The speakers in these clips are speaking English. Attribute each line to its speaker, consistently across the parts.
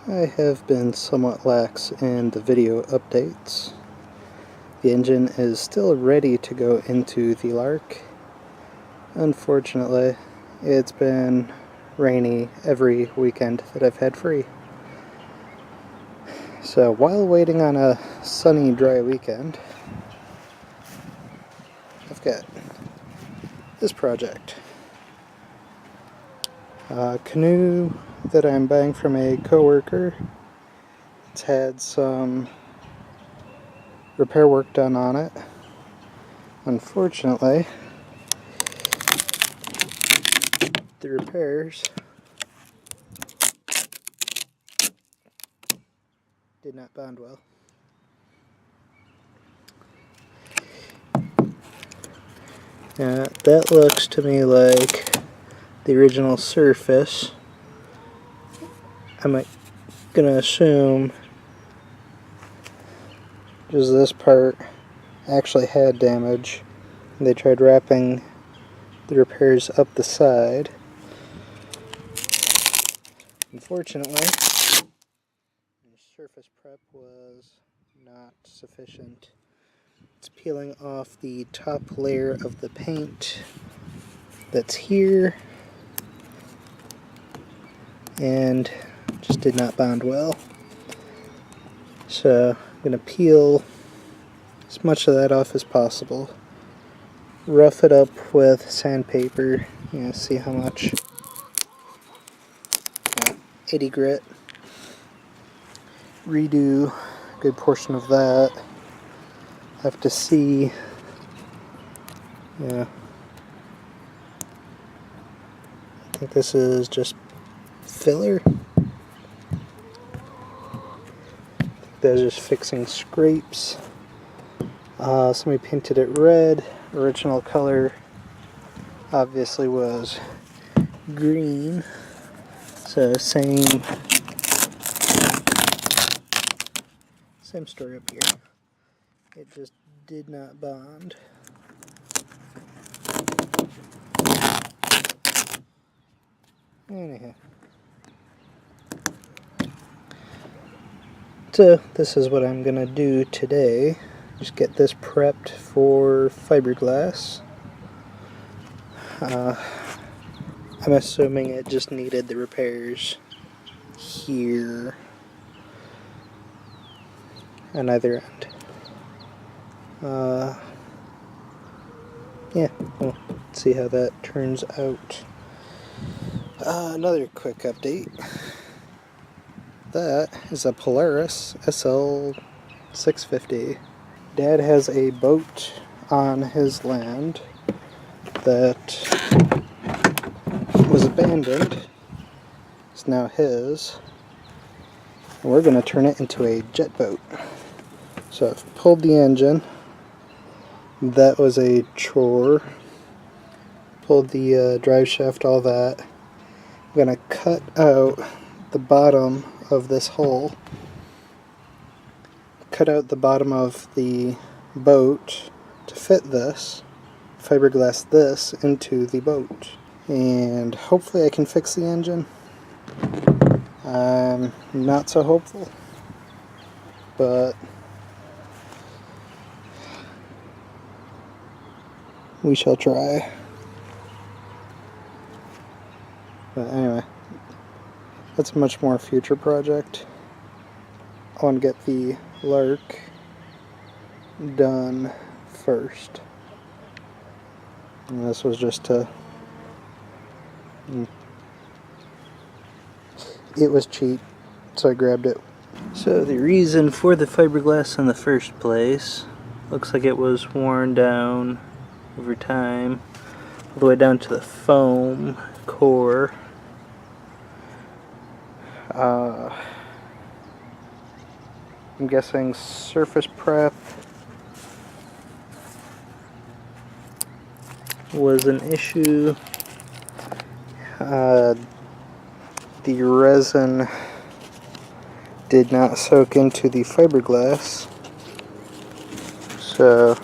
Speaker 1: I have been somewhat lax in the video updates. The engine is still ready to go into the Lark. Unfortunately, it's been rainy every weekend that I've had free. So while waiting on a sunny, dry weekend, I've got this project. A canoe that I'm buying from a coworker. It's had some repair work done on it. Unfortunately, the repairs did not bond well. That looks to me like the original surface. I'm gonna assume just this part actually had damage. They tried wrapping the repairs up the side. Unfortunately, the surface prep was not sufficient. It's peeling off the top layer of the paint that's here and just did not bond well. So I'm going to peel as much of that off as possible, rough it up with sandpaper, see how much, 80 grit, redo a good portion of that. Have to see, I think this is just filler. They're just fixing scrapes. Somebody painted it red. Original color obviously was green. So same story up here. It just did not bond. Anyhow. So this is what I'm gonna do today. Just get this prepped for fiberglass. I'm assuming it just needed the repairs here on either end. We'll see how that turns out. Another quick update. That is a Polaris SL 650. Dad has a boat on his land that was abandoned. It's now his. And we're going to turn it into a jet boat. So I've pulled the engine. That was a chore. Pulled the drive shaft, all that. I'm going to cut out the bottom of this hole. Cut out the bottom of the boat to fit this. Fiberglass this into the boat. And hopefully I can fix the engine. I'm not so hopeful. But we shall try. But anyway, that's a much more future project. I want to get the Lark done first. And this was just to... It was cheap, so I grabbed it. So the reason for the fiberglass in the first place, looks like it was worn down over time, all the way down to the foam core. I'm guessing surface prep was an issue. The resin did not soak into the fiberglass, so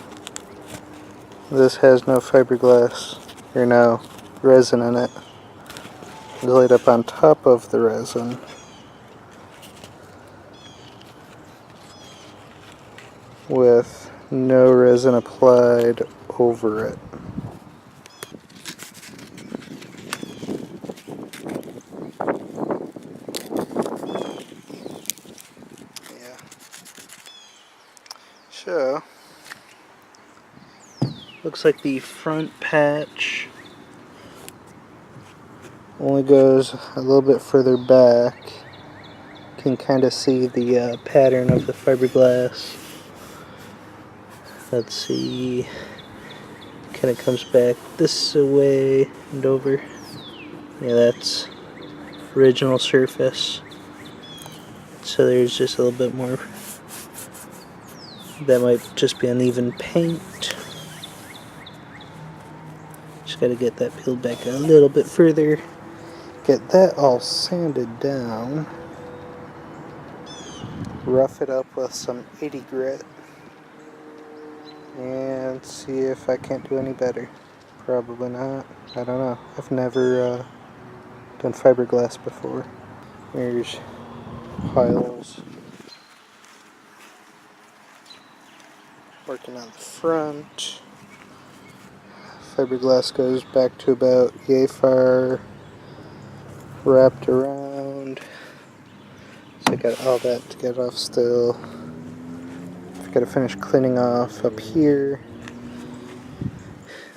Speaker 1: this has no fiberglass, or no resin in it. It's laid up on top of the resin. with no resin applied over it. Yeah. So, looks like the front patch only goes a little bit further back. Can kind of see the pattern of the fiberglass. Let's see, kind of comes back this way and over. Yeah, that's original surface. So there's just a little bit more. That might just be uneven paint. Just gotta get that peeled back a little bit further. Get that all sanded down. Rough it up with some 80 grit. And see if I can't do any better. Probably not. I don't know. I've never done fiberglass before. There's piles. Working on the front. Fiberglass goes back to about yay far, wrapped around. So I got all that to get off still. I've got to finish cleaning off up here.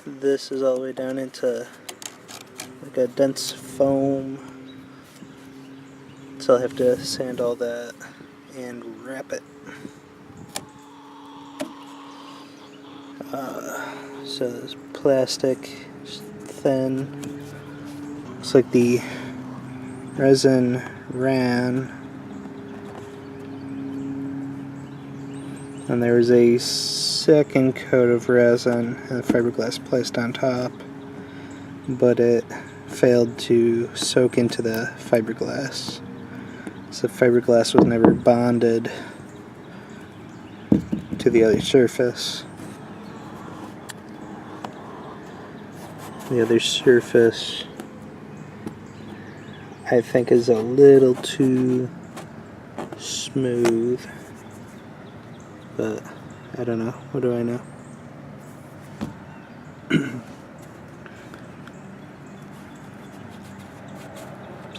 Speaker 1: This is all the way down into like a dense foam. So I'll have to sand all that and wrap it. So this plastic, just thin. Looks like the resin ran. And there was a second coat of resin and the fiberglass placed on top, but it failed to soak into the fiberglass. So the fiberglass was never bonded to the other surface. The other surface I think is a little too smooth, but I don't know. What do I know?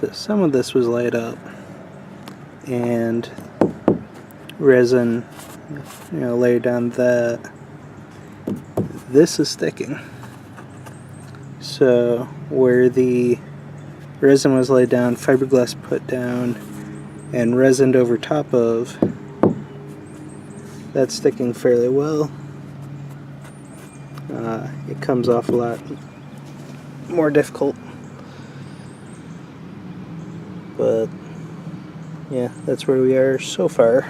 Speaker 1: So some of this was laid up and resin, laid on that. This is sticking. So where the resin was laid down, fiberglass put down, and resined over top of, that's sticking fairly well. It comes off a lot more difficult. But yeah, that's where we are so far.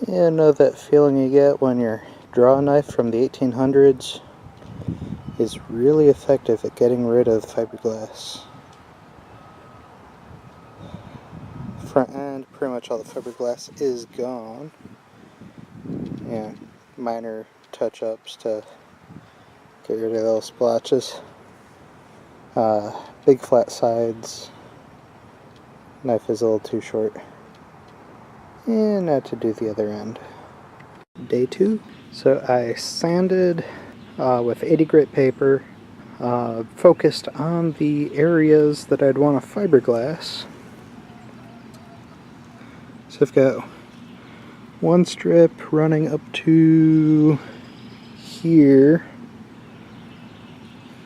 Speaker 1: Yeah, I know that feeling you get when your draw knife from the 1800s is really effective at getting rid of fiberglass. Front end, pretty much all the fiberglass is gone. Yeah, minor touch-ups to get rid of those splotches. Big flat sides. Knife is a little too short. And now to do the other end. Day 2. So I sanded with 80 grit paper, focused on the areas that I'd want a fiberglass. So I've got one strip running up to here,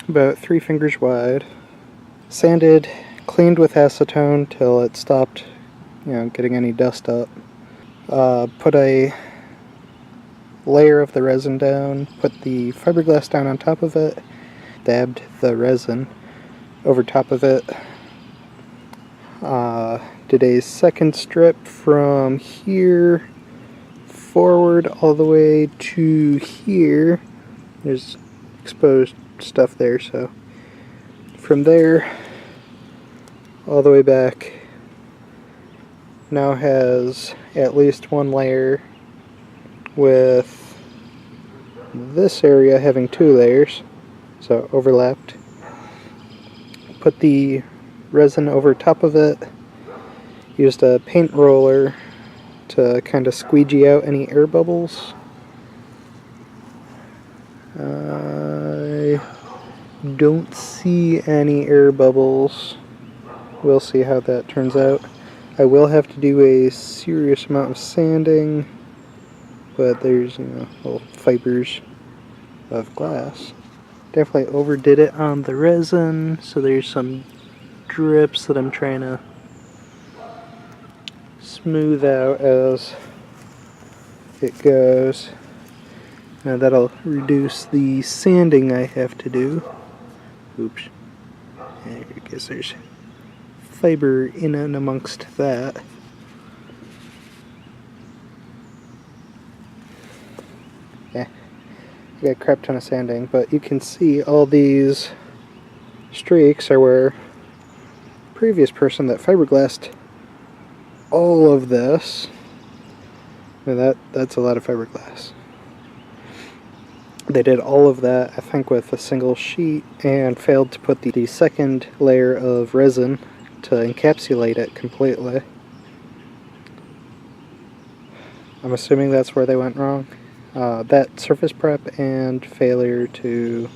Speaker 1: about 3 fingers wide. Sanded, cleaned with acetone till it stopped, getting any dust up. Put a layer of the resin down, put the fiberglass down on top of it, dabbed the resin over top of it. Did a second strip from here forward all the way to here. There's exposed stuff there, so from there all the way back now has at least one layer, with this area having 2 layers, so overlapped. Put the resin over top of it, used a paint roller to kind of squeegee out any air bubbles. I don't see any air bubbles. We'll see how that turns out. I will have to do a serious amount of sanding, but there's, little fibers of glass. Definitely overdid it on the resin, so there's some drips that I'm trying to smooth out as it goes. Now that'll reduce the sanding I have to do. Oops. I guess there's fiber in and amongst that. Yeah, I got a crap ton of sanding, but you can see all these streaks are where the previous person that fiberglassed all of this. Now that's a lot of fiberglass. They did all of that, I think, with a single sheet and failed to put the second layer of resin to encapsulate it completely. I'm assuming that's where they went wrong. That surface prep and failure to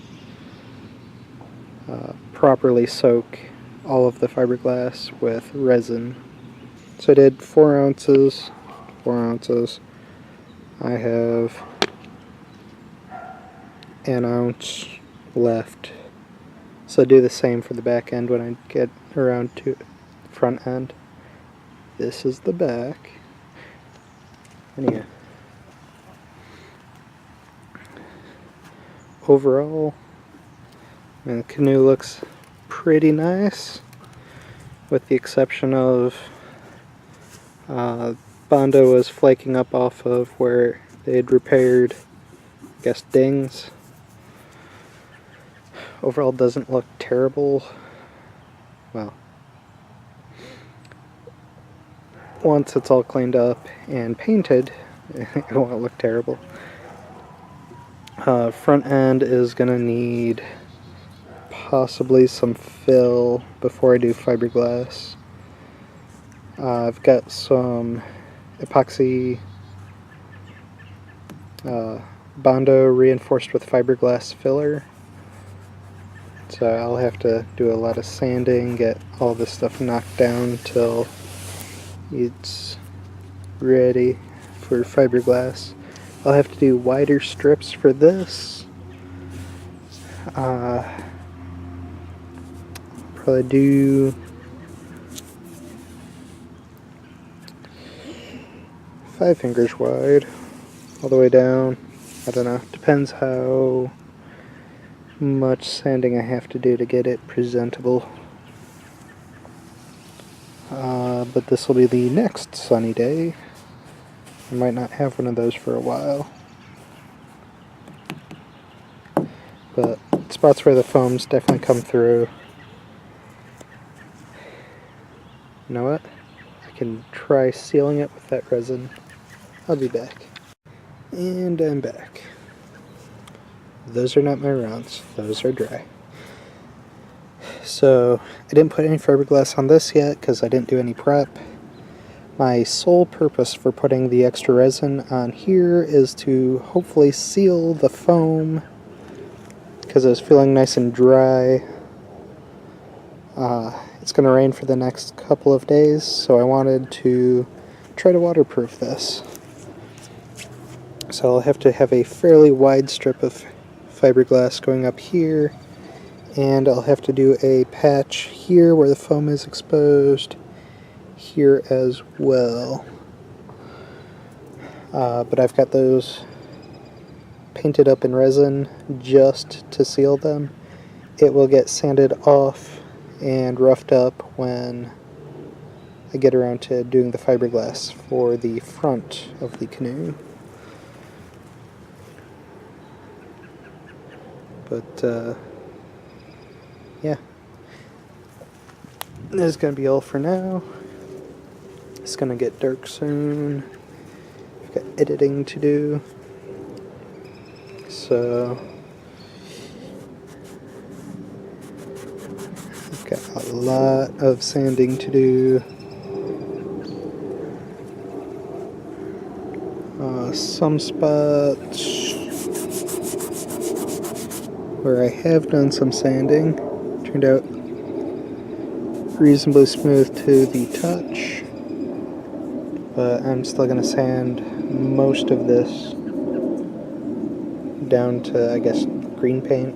Speaker 1: properly soak all of the fiberglass with resin. So I did 4 ounces, 4 ounces. I have an ounce left. So do the same for the back end when I get around to the front end. This is the back. Anyhow, overall, the canoe looks pretty nice, with the exception of Bondo was flaking up off of where they had repaired, I guess, dings. Overall doesn't look terrible. Well, once it's all cleaned up and painted, it won't look terrible. Front end is gonna need possibly some fill before I do fiberglass. I've got some epoxy Bondo reinforced with fiberglass filler. So I'll have to do a lot of sanding, get all this stuff knocked down till it's ready for fiberglass. I'll have to do wider strips for this. Probably do 5 fingers wide all the way down. I don't know, depends how much sanding I have to do to get it presentable. But this will be the next sunny day. I might not have one of those for a while. But spots where the foams definitely come through. You know what? I can try sealing it with that resin. I'll be back. And I'm back. Those are not my rounds. Those are dry. So, I didn't put any fiberglass on this yet because I didn't do any prep. My sole purpose for putting the extra resin on here is to hopefully seal the foam because it was feeling nice and dry. It's going to rain for the next couple of days, so I wanted to try to waterproof this. So I'll have to have a fairly wide strip of fiberglass going up here, and I'll have to do a patch here where the foam is exposed, here as well. But I've got those painted up in resin just to seal them. It will get sanded off and roughed up when I get around to doing the fiberglass for the front of the canoe. But, yeah. This is going to be all for now. It's going to get dark soon. I've got editing to do. So, I've got a lot of sanding to do. Some spots where I have done some sanding turned out reasonably smooth to the touch, but I'm still going to sand most of this down to, I guess, green paint.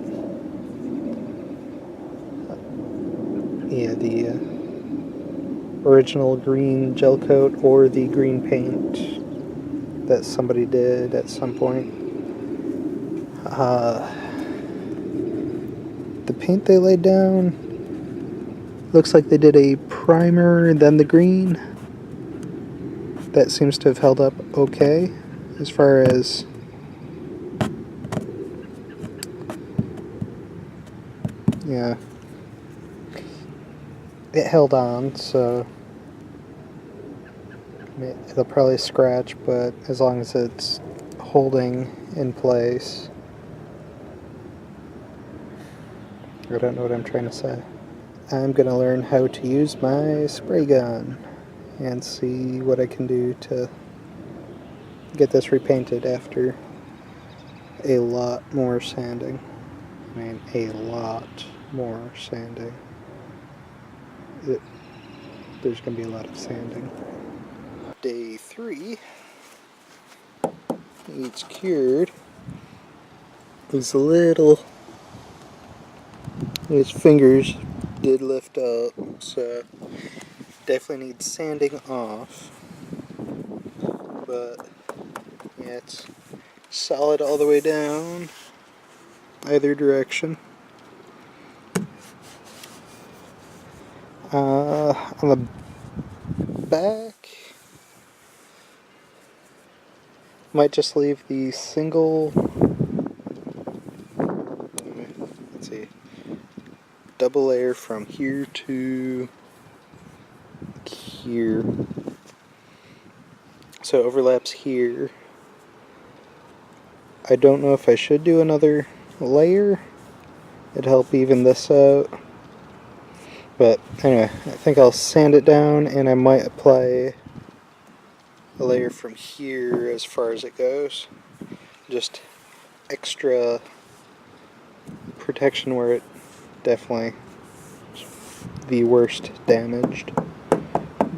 Speaker 1: Yeah, the original green gel coat or the green paint that somebody did at some point. The paint they laid down looks like they did a primer, then the green. That seems to have held up okay as far as yeah, it held on, so it'll probably scratch, but as long as it's holding in place. I don't know what I'm trying to say. I'm gonna learn how to use my spray gun and see what I can do to get this repainted after a lot more sanding. I mean, a lot more sanding. There's gonna be a lot of sanding. Day 3. It's cured. It's a little. His fingers did lift up, so definitely needs sanding off. But yeah, it's solid all the way down, either direction. On the back, might just leave the single, let's see, double layer from here to here. So it overlaps here. I don't know if I should do another layer. It'd help even this out. But anyway, I think I'll sand it down and I might apply a layer from here as far as it goes. Just extra protection where it definitely is the worst damaged.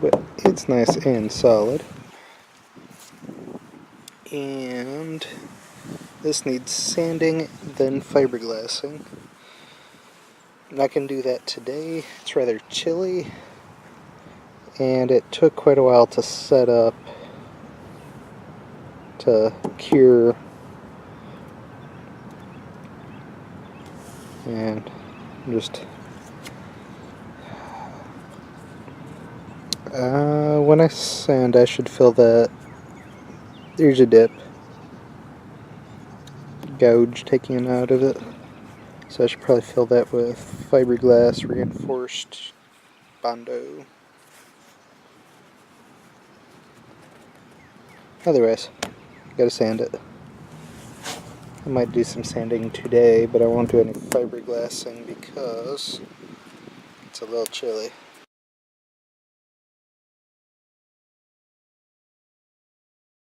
Speaker 1: But it's nice and solid. And this needs sanding, then fiberglassing. I'm not going to do that today. It's rather chilly, and it took quite a while to set up to cure. And just when I sand, I should fill that. There's a dip, gouge taking out of it. So I should probably fill that with fiberglass reinforced Bondo. Otherwise, gotta sand it. I might do some sanding today, but I won't do any fiberglassing because it's a little chilly.